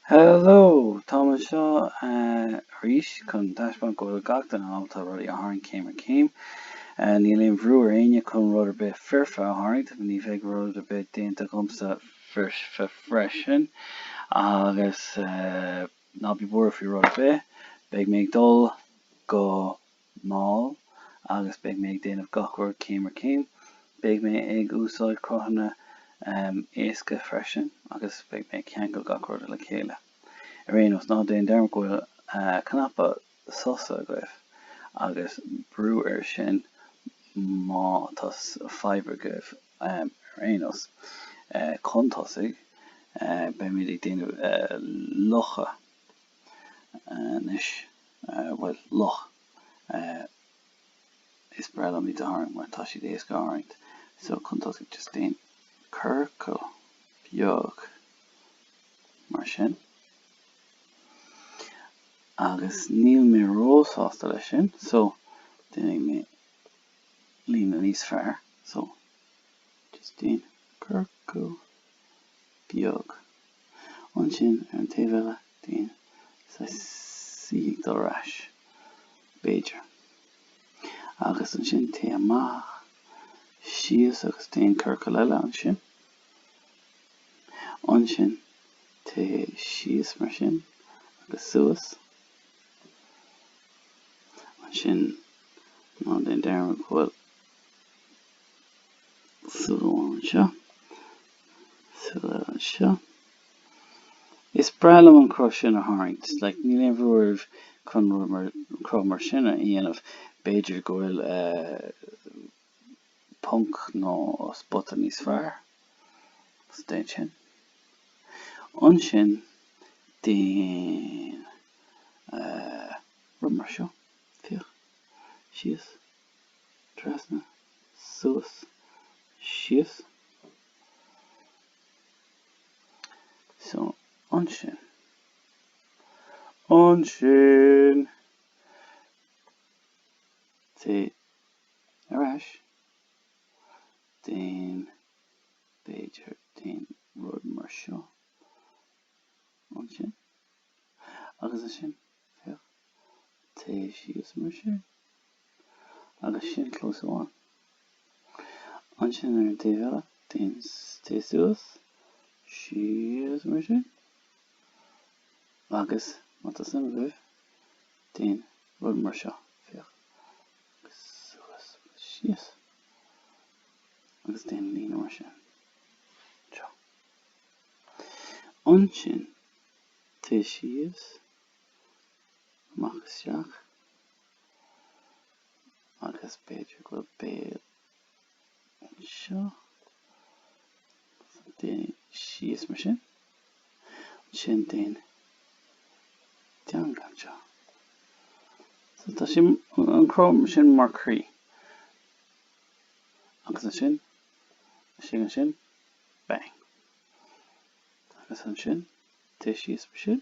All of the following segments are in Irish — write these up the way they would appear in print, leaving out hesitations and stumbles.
Hello, Thomas Shaw, Rish, chun dashban go gachtan alta rudi a haring Céim, ní leon bhrúir aine chun rud a bit firfa a haring, ní bheith rud a bit déanta gomsa freisin, agus ná bí búir fi rud a bit, beag méid dul go máil, agus beag méid déanamh gachúir Céim, beag méid ag úsáid crothanna éasca freisin, agus beag méid cean go gachúir le chéile. Arénos ná déan derm gohfuil cnaipe sosa goibh agus brúigh sin má tas fibre goibh arénos contosig be mí ag déanamh lucha is bhfuil luch is bread am í tarraingt mar tá si dééis go tarraingt so contosig just déan curcail beag mar sin. Agus níl mé rósásta lei sin, so déananig mé lína níos fearr, so just déan curcail beag. Ansin ar an taobh eile déan sa siigh dul rais, Beidir. Agus ansin té amach síos agus déan curcail eile ansin. Ansin té síos mar sin agus suas. Sin ná déan derm bhfuil súil seo. Is brelam an crush sin a tarraingt, like ní leon bhrúir chun rud mar sin a dhéanamh Beidir go bhfuil punk nó spota níos fearr déan sin. Ansin déan rud mar seo. Síos, trasna, suas, síos. So, ansin té arás déan Beidir déan rud mar seo. Ansin. Agus ansin, té síos mar sin. Agus sin close amháin. Ansin ar an taobh eile déan té suas, síos mar sin. Agus má tá sama goibh déan rud mar seo. Agus suas, síos. Agus déan lína mar sin. Seo. Ansin té síos amach isteach. Agus Beidir go béal seo. Déan síos mar sin. Sin déan teangail seo. So tá sin an chróm sin mar chrí. Agus an sin, bang. Agus an sin, té síos mar sin.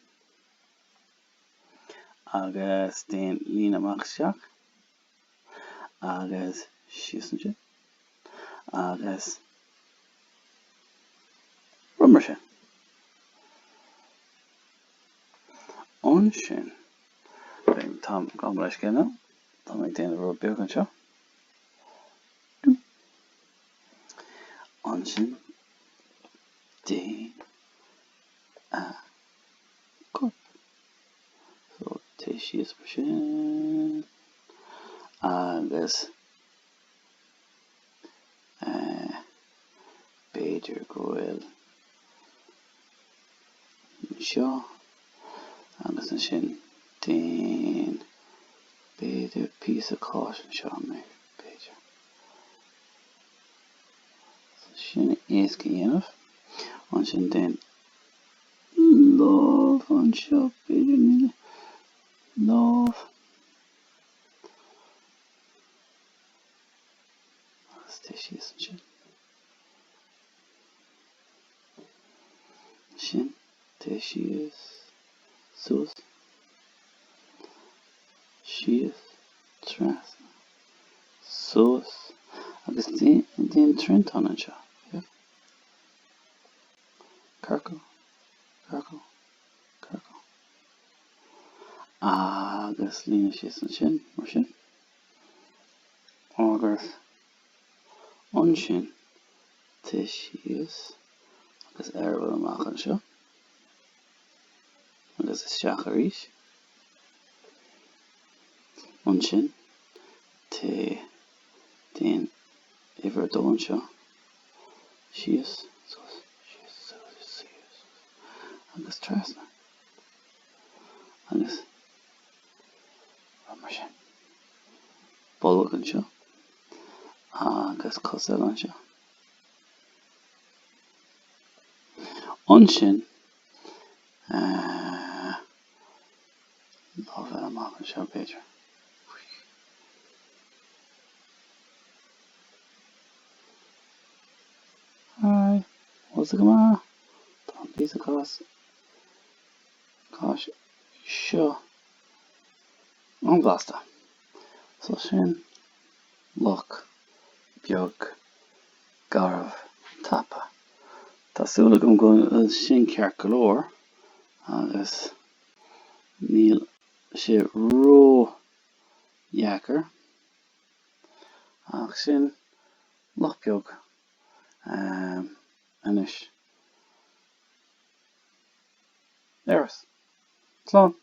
Agus déan lína amach isteach. Agus síos an sin. Agus rud mar sin. Ansin tá gan leis cinna, tá ag déanamh rud beag an seo. Ansin déan cup. So té síos mar sin. Agus Beidir go bhfuil seo. Agus an sin déan Beidir píos a cáis an seo mé Beidir. Sin éasca dhéanamh. Ansin déan lámh an seo Beidir níl lámh. Agus té síos an sin. Sin té síos suas. Síos, trasna, suas. Agus déan tarraingt an seo. Curcail. agus lína sios an sin mar sin agus an sin te sios agus bhfuil amach an seo agus is seach arís an sin te den iwwer dóin seo sios agus trasna agus mar sin bolg an seo agus cosel an seo an sin lábhfuil amach an seo beidir Hi, what's it come on? Piece of cost. Gosh, sure. On blaster. So sin, luch, beag, garv, tapa. Tásúla go sin ceart go leor agus níl sé róthapa ach sin luch beag anis. There's. Slán.